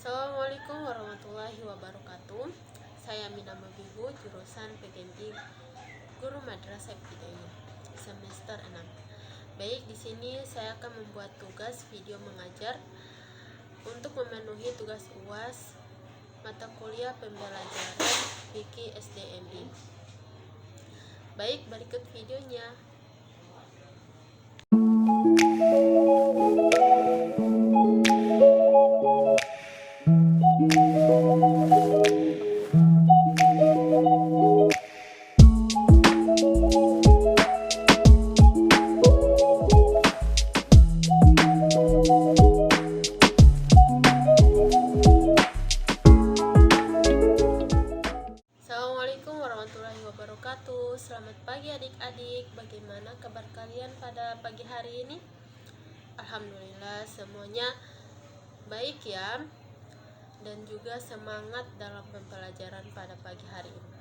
Assalamualaikum warahmatullahi wabarakatuh. Saya Mina Mabibu, jurusan PGMI Guru Madrasah Ibtidaiyah semester 6. Baik, di sini saya akan membuat tugas video mengajar untuk memenuhi tugas UAS mata kuliah pembelajaran fikih SDMI. Baik, berikut videonya. Assalamualaikum warahmatullahi wabarakatuh. Selamat pagi adik-adik. Bagaimana kabar kalian pada pagi hari ini? Alhamdulillah semuanya baik ya, dan juga semangat dalam pembelajaran pada pagi hari ini.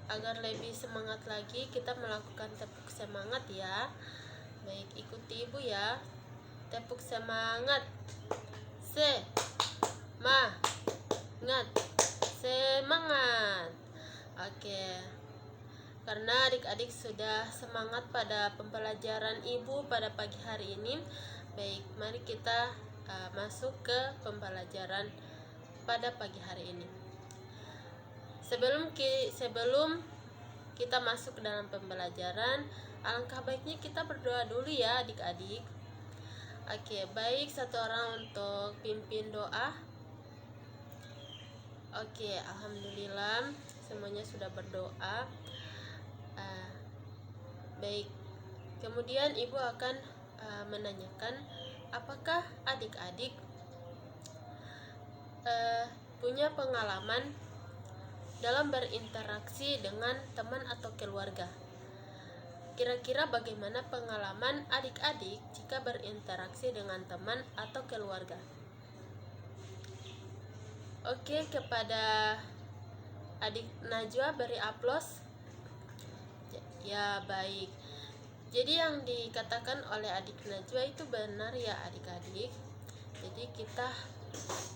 Agar lebih semangat lagi, kita melakukan tepuk semangat ya. Baik, ikuti ibu ya. Tepuk semangat. Semangat. Oke. Karena adik-adik sudah semangat pada pembelajaran ibu pada pagi hari ini. Baik, mari kita masuk ke pembelajaran pada pagi hari ini. Sebelum kita masuk ke dalam pembelajaran, alangkah baiknya kita berdoa dulu ya adik-adik. Oke, baik, satu orang untuk pimpin doa. Oke, alhamdulillah semuanya sudah berdoa. Baik, kemudian ibu akan menanyakan apakah adik-adik punya pengalaman dalam berinteraksi dengan teman atau keluarga. Kira-kira bagaimana pengalaman adik-adik jika berinteraksi dengan teman atau keluarga? Oke, kepada adik Najwa beri aplaus. Ya, baik. Jadi yang dikatakan oleh adik Najwa itu benar ya adik-adik. Jadi kita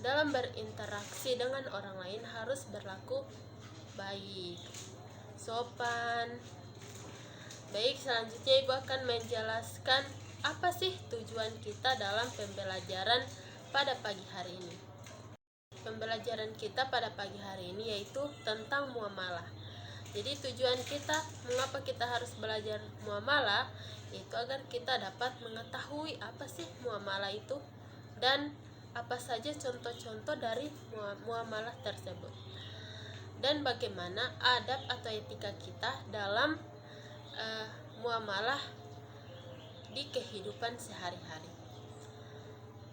dalam berinteraksi dengan orang lain harus berlaku baik, sopan. Baik, selanjutnya ibu akan menjelaskan apa sih tujuan kita dalam pembelajaran pada pagi hari ini. Pembelajaran kita pada pagi hari ini yaitu tentang muamalah. Jadi tujuan kita, mengapa kita harus belajar muamalah, yaitu agar kita dapat mengetahui apa sih muamalah itu dan apa saja contoh-contoh dari muamalah tersebut, dan bagaimana adab atau etika kita dalam muamalah di kehidupan sehari-hari.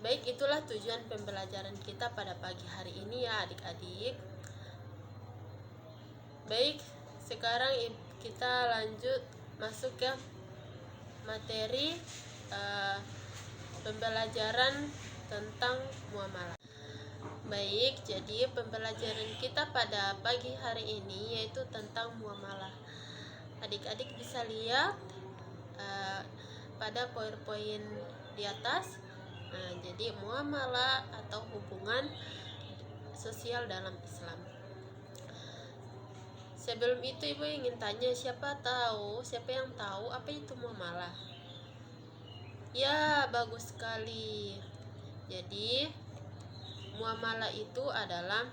Baik, itulah tujuan pembelajaran kita pada pagi hari ini ya adik-adik. Baik, sekarang kita lanjut masuk ke materi pembelajaran tentang muamalah. Baik, jadi pembelajaran kita pada pagi hari ini yaitu tentang muamalah. Adik-adik bisa lihat pada poin-poin di atas. Jadi muamalah atau hubungan sosial dalam Islam. Sebelum itu ibu ingin tanya, siapa yang tahu apa itu muamalah? Ya, bagus sekali. Jadi muamalah itu adalah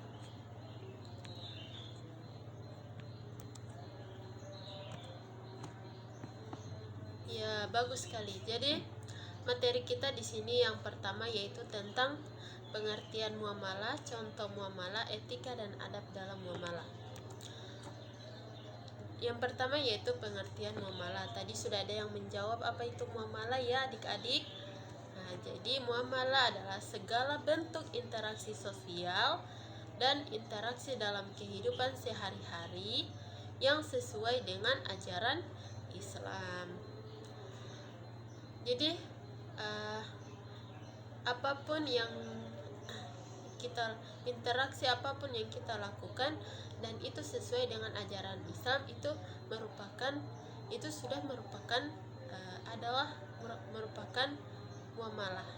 bagus sekali. Jadi materi kita di sini yang pertama yaitu tentang pengertian muamalah, contoh muamalah, etika dan adab dalam muamalah. Yang pertama yaitu pengertian muamalah. Tadi sudah ada yang menjawab apa itu muamalah ya adik-adik. Jadi muamalah adalah segala bentuk interaksi sosial dan interaksi dalam kehidupan sehari-hari yang sesuai dengan ajaran Islam. Jadi interaksi apapun yang kita lakukan dan itu sesuai dengan ajaran Islam, itu sudah merupakan muamalah.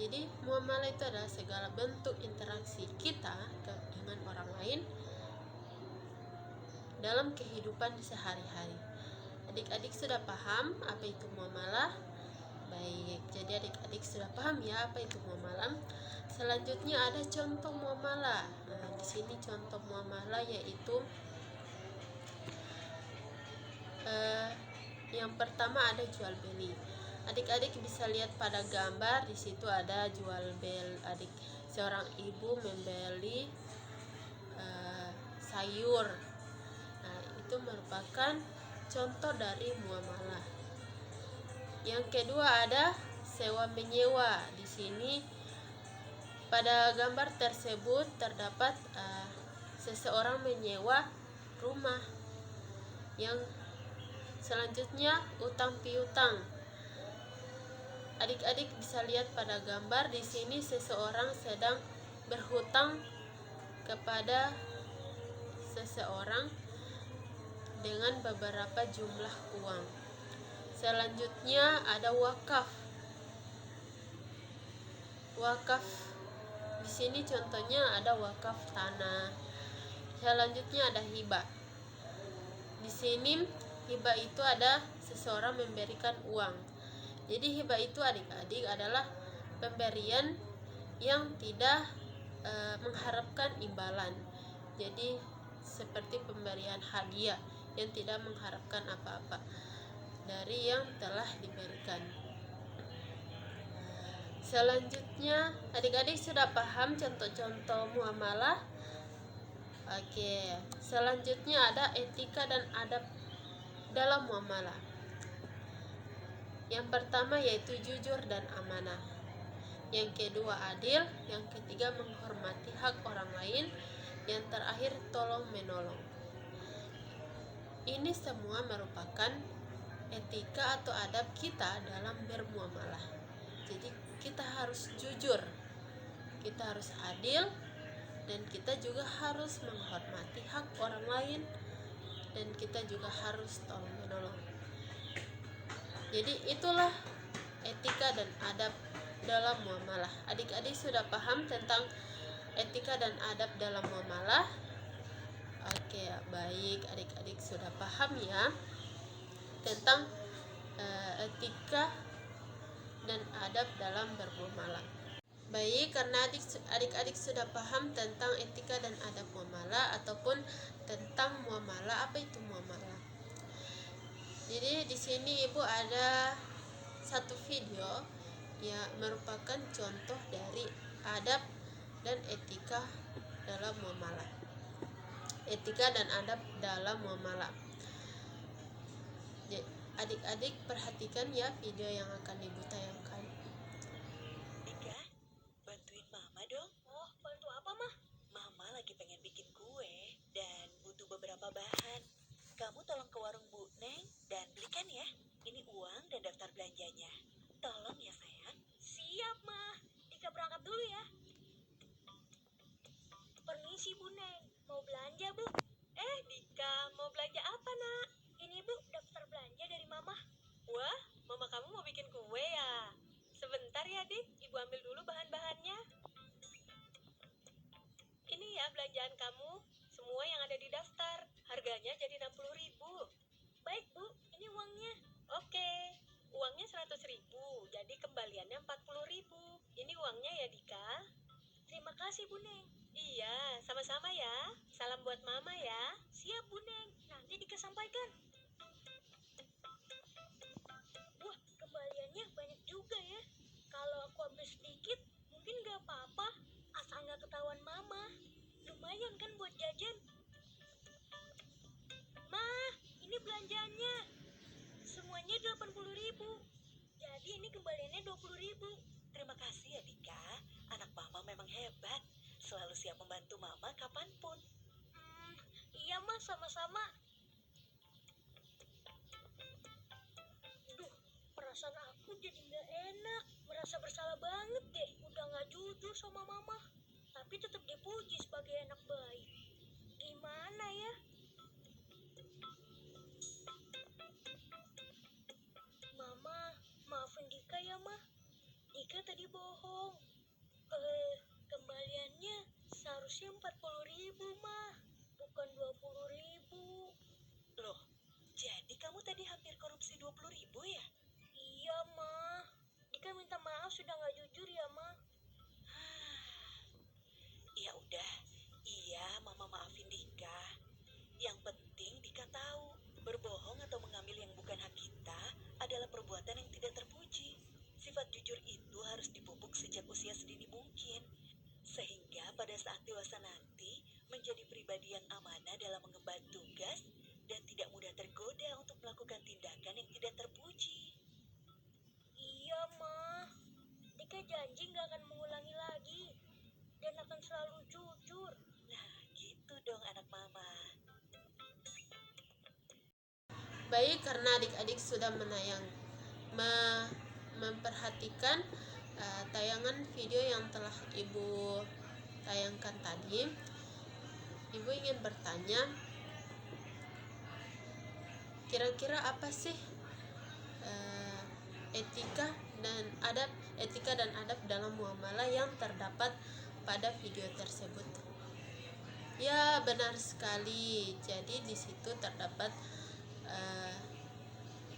Jadi muamalah itu adalah segala bentuk interaksi kita dengan orang lain dalam kehidupan sehari-hari. Adik-adik sudah paham apa itu muamalah? Baik, jadi adik-adik sudah paham ya apa itu muamalah. Selanjutnya ada contoh muamalah. Nah, di sini contoh muamalah yaitu yang pertama ada jual beli. Adik-adik bisa lihat pada gambar, di situ ada jual beli. Seorang ibu membeli sayur. Nah, itu merupakan contoh dari muamalah. Yang kedua ada sewa menyewa. Di sini pada gambar tersebut terdapat seseorang menyewa rumah. Yang selanjutnya utang piutang. Adik-adik bisa lihat pada gambar, di sini seseorang sedang berhutang kepada seseorang dengan beberapa jumlah uang. Selanjutnya ada wakaf. Wakaf di sini contohnya ada wakaf tanah. Selanjutnya ada hibah. Di sini hibah itu ada seseorang memberikan uang. Jadi hibah itu adik-adik adalah pemberian yang tidak mengharapkan imbalan. Jadi seperti pemberian hadiah yang tidak mengharapkan apa-apa dari yang telah diberikan. Selanjutnya adik-adik sudah paham contoh-contoh muamalah. Oke, selanjutnya ada etika dan adab dalam muamalah. Yang pertama yaitu jujur dan amanah. Yang kedua adil. Yang ketiga menghormati hak orang lain. Yang terakhir tolong menolong. Ini semua merupakan etika atau adab kita dalam bermuamalah. Jadi kita harus jujur, kita harus adil, dan kita juga harus menghormati hak orang lain, dan kita juga harus tolong menolong. Jadi itulah etika dan adab dalam muamalah. Adik-adik sudah paham tentang etika dan adab dalam muamalah? Oke, baik, adik-adik sudah paham ya tentang etika dan adab dalam bermuamalah. Baik, karena adik-adik sudah paham tentang etika dan adab muamalah ataupun tentang muamalah, apa itu muamalah? Jadi di sini Ibu ada satu video yang merupakan contoh dari adab dan etika dalam muamalah. Etika dan adab dalam muamalah. Adik-adik perhatikan ya video yang akan Ibu tayangkan. Dika, bantuin Mama dong. Oh, bantu apa, Mah? Mama lagi pengen bikin kue dan butuh beberapa bahan. Kamu tolong ke warung Bu Neng dan belikan ya. Ini uang dan daftar belanjanya. Tolong ya sayang. Siap, Mah. Dika berangkat dulu ya. Permisi, Bu Neng. Mau belanja, Bu? Dika, mau belanja apa nak? Ini, Bu, daftar belanja dari Mama. Wah, Mama kamu mau bikin kue ya? Sebentar ya Dik, Ibu ambil dulu bahan-bahannya. Ini ya belanjaan kamu, semua yang ada di daftar. Harganya jadi 60.000. Baik, Bu. Ini uangnya. Oke, uangnya 100.000, jadi kembaliannya 40.000. Ini uangnya ya Dika. Terima kasih, Bu Neng. Iya, sama-sama ya. Salam buat Mama ya. Siap, Bu Neng. Nanti Dika sampaikan. Wah, kembaliannya banyak juga ya. Kalau aku ambil sedikit, mungkin gak apa-apa. Asal gak ketahuan Mama. Lumayan kan buat jajan. Mah, ini belanjaannya. Semuanya 80.000. Jadi ini kembaliannya 20.000. Terima kasih ya Dika. Anak Mama memang hebat. Selalu siap membantu Mama kapanpun. Iya, Mah, sama-sama. Duh, perasaan aku jadi gak enak. Merasa bersalah banget deh. Udah gak jujur sama Mama. Tapi tetap dipuji sebagai anak baik. Gimana ya? Mama, maafin Dika ya, Mah. Dika Akhirnya tadi bohong. Kembaliannya seharusnya 40.000, mah. Bukan 20.000. Loh, jadi kamu tadi hampir korupsi 20.000 ya? Iya, mah. Dika minta maaf sudah nggak jujur ya, mah. Ya udah, iya Mama maafin Dika. Yang penting Dika tahu, berbohong atau mengambil yang bukan hak kita adalah perbuatan yang tidak terpuji. Sifat jujur itu harus dipupuk sejak usia sedini mungkin, sehingga pada saat dewasa nanti menjadi pribadi yang amanah dalam mengemban tugas dan tidak mudah tergoda untuk melakukan tindakan yang tidak terpuji. Iya, mah. Dika janji nggak akan mengulangi lagi dan akan selalu jujur. Nah, gitu dong anak Mama. Baik, karena adik-adik sudah memperhatikan tayangan video yang telah Ibu tayangkan tadi, Ibu ingin bertanya, kira-kira apa sih etika dan adab dalam muamalah yang terdapat pada video tersebut? Ya, benar sekali. Jadi di situ terdapat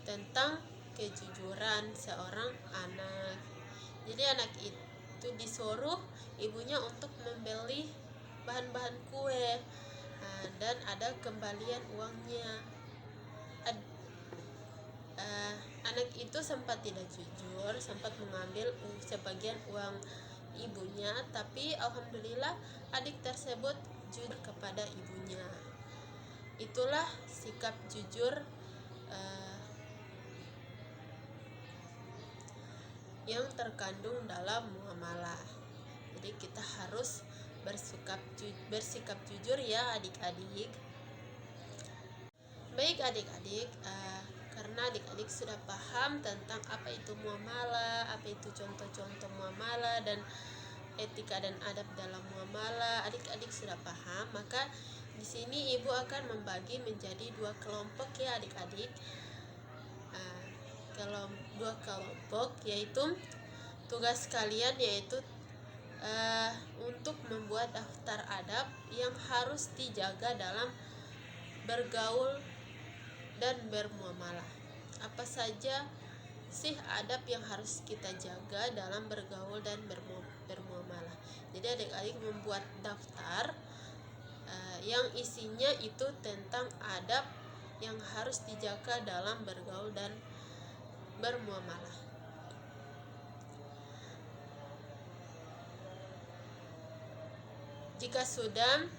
tentang kejujuran seorang anak. Jadi anak itu disuruh ibunya untuk membeli bahan-bahan kue, dan ada kembalian uangnya. Anak itu sempat tidak jujur, sempat mengambil sebagian uang ibunya, tapi alhamdulillah adik tersebut jujur kepada ibunya. Itulah sikap jujur yang terkandung dalam muamalah. Jadi kita harus bersikap jujur ya adik-adik. Baik adik-adik, karena adik-adik sudah paham tentang apa itu muamalah, apa itu contoh-contoh muamalah dan etika dan adab dalam muamalah, adik-adik sudah paham, maka di sini ibu akan membagi menjadi 2 kelompok ya adik-adik. Kalau 2 kelompok, yaitu tugas kalian yaitu untuk membuat daftar adab yang harus dijaga dalam bergaul dan bermuamalah. Apa saja sih adab yang harus kita jaga dalam bergaul dan bermuamalah? Jadi adik-adik membuat daftar yang isinya itu tentang adab yang harus dijaga dalam bergaul dan bermuamalah. Jika sudah,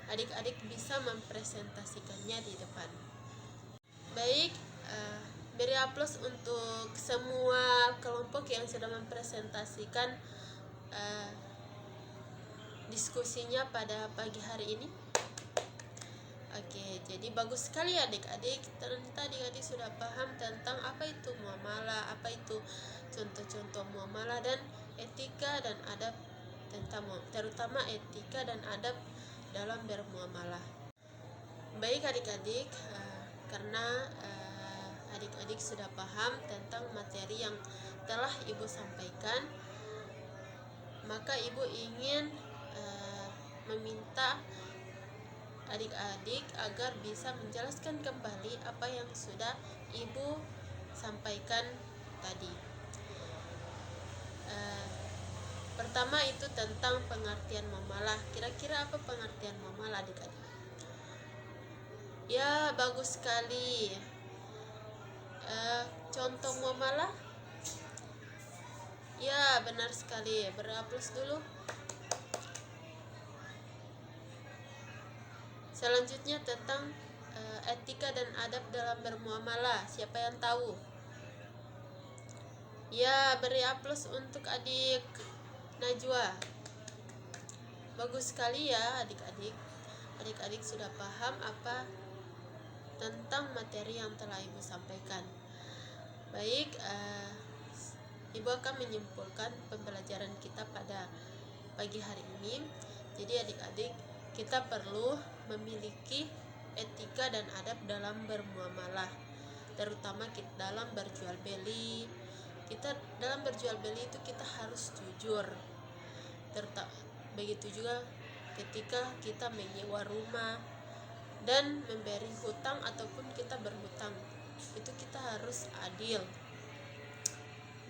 adik-adik bisa mempresentasikannya di depan. Baik, beri aplaus untuk semua kelompok yang sudah mempresentasikan diskusinya pada pagi hari ini. Oke, jadi bagus sekali adik-adik. Ternyata adik-adik sudah paham tentang apa itu muamalah, apa itu contoh-contoh muamalah dan etika dan adab terutama etika dan adab dalam bermuamalah. Baik adik-adik, karena adik-adik sudah paham tentang materi yang telah ibu sampaikan, maka ibu ingin meminta adik-adik agar bisa menjelaskan kembali apa yang sudah ibu sampaikan tadi. Pertama itu tentang pengertian muamalah. Kira-kira apa pengertian muamalah adik-adik? Ya, bagus sekali. Contoh muamalah? Ya, benar sekali. Beraplaus dulu. Selanjutnya tentang etika dan adab dalam bermuamalah. Siapa yang tahu? Ya, beri aplaus untuk adik Najwa. Bagus sekali ya adik-adik. Adik-adik sudah paham apa tentang materi yang telah ibu sampaikan. Baik, ibu akan menyimpulkan pembelajaran kita pada pagi hari ini. Jadi adik-adik, kita perlu memiliki etika dan adab dalam bermuamalah, terutama dalam berjual beli, kita dalam berjual beli itu kita harus jujur. Begitu juga ketika kita menyewa rumah dan memberi hutang ataupun kita berhutang, itu kita harus adil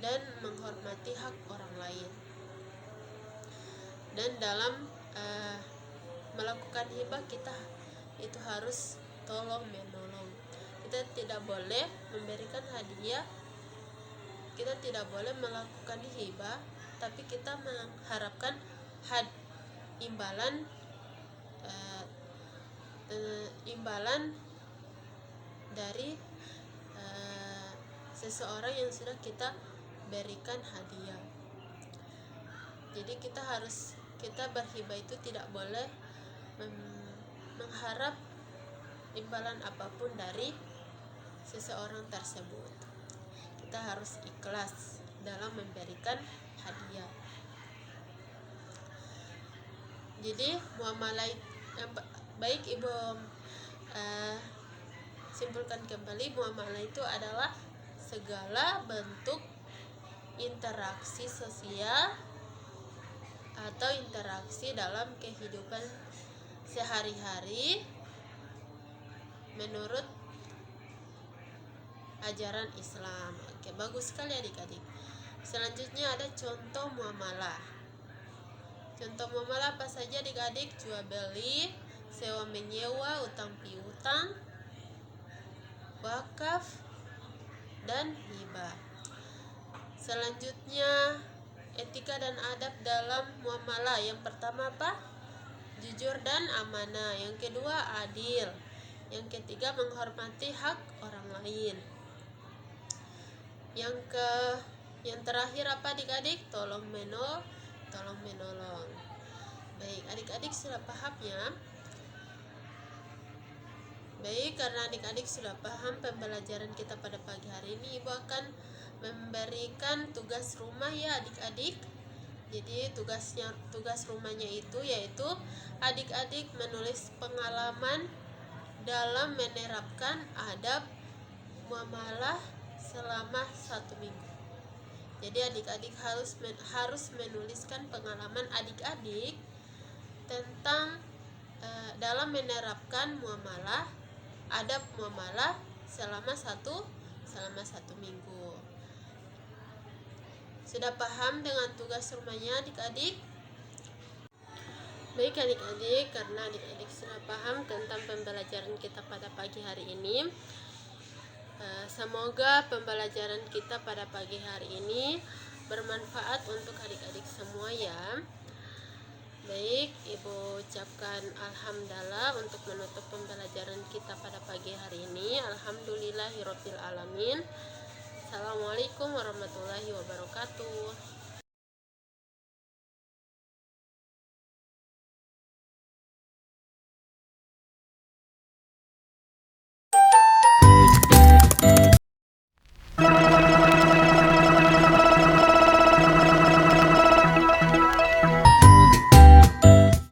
dan menghormati hak orang lain. Dan dalam melakukan hibah kita itu harus tolong menolong. Kita tidak boleh memberikan hadiah, kita tidak boleh melakukan hibah, tapi kita mengharapkan imbalan dari seseorang yang sudah kita berikan hadiah. Jadi kita berhibah itu tidak boleh mengharap imbalan apapun dari seseorang tersebut. Kita harus ikhlas dalam memberikan hadiah. Jadi muamalah baik Ibu simpulkan kembali, muamalah itu adalah segala bentuk interaksi sosial atau interaksi dalam kehidupan sehari-hari menurut ajaran Islam. Oke, bagus sekali adik-adik. Selanjutnya ada contoh muamalah. Contoh muamalah apa saja adik-adik? Jual beli, sewa menyewa, utang piutang, wakaf, dan hibah. Selanjutnya etika dan adab dalam muamalah. Yang pertama apa? Jujur dan amanah. Yang kedua adil. Yang ketiga menghormati hak orang lain. Yang terakhir apa adik-adik? Tolong menolong. Baik, adik-adik sudah paham ya? Baik, karena adik-adik sudah paham pembelajaran kita pada pagi hari ini, Ibu akan memberikan tugas rumah ya adik-adik. Jadi tugas rumahnya itu yaitu adik-adik menulis pengalaman dalam menerapkan adab muamalah selama 1 minggu. Jadi adik-adik harus menuliskan pengalaman adik-adik tentang dalam menerapkan muamalah, adab muamalah selama satu minggu. Sudah paham dengan tugas rumahnya adik-adik? Baik adik-adik, karena adik-adik sudah paham tentang pembelajaran kita pada pagi hari ini, semoga pembelajaran kita pada pagi hari ini bermanfaat untuk adik-adik semua ya. Baik, Ibu ucapkan alhamdulillah untuk menutup pembelajaran kita pada pagi hari ini. Alhamdulillahirabbil alamin. Assalamualaikum warahmatullahi wabarakatuh.